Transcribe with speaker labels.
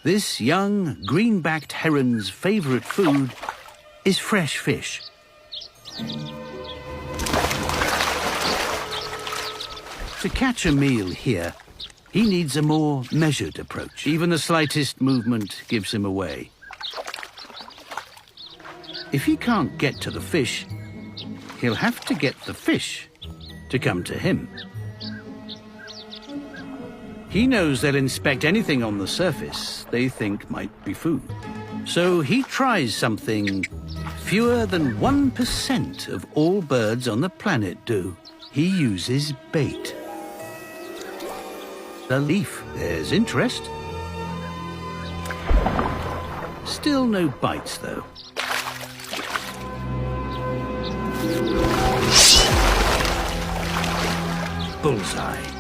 Speaker 1: This young green-backed heron's favorite food is fresh fish. To catch a meal here, he needs a more measured approach. Even the slightest movement gives him away. If he can't get to the fish, he'll have to get the fish to come to him. He knows they'll inspect anything on the surface they think might be food. So he tries something fewer than 1% of all birds on the planet do. He uses bait. The leaf, there's interest. Still no bites, though. Bullseye.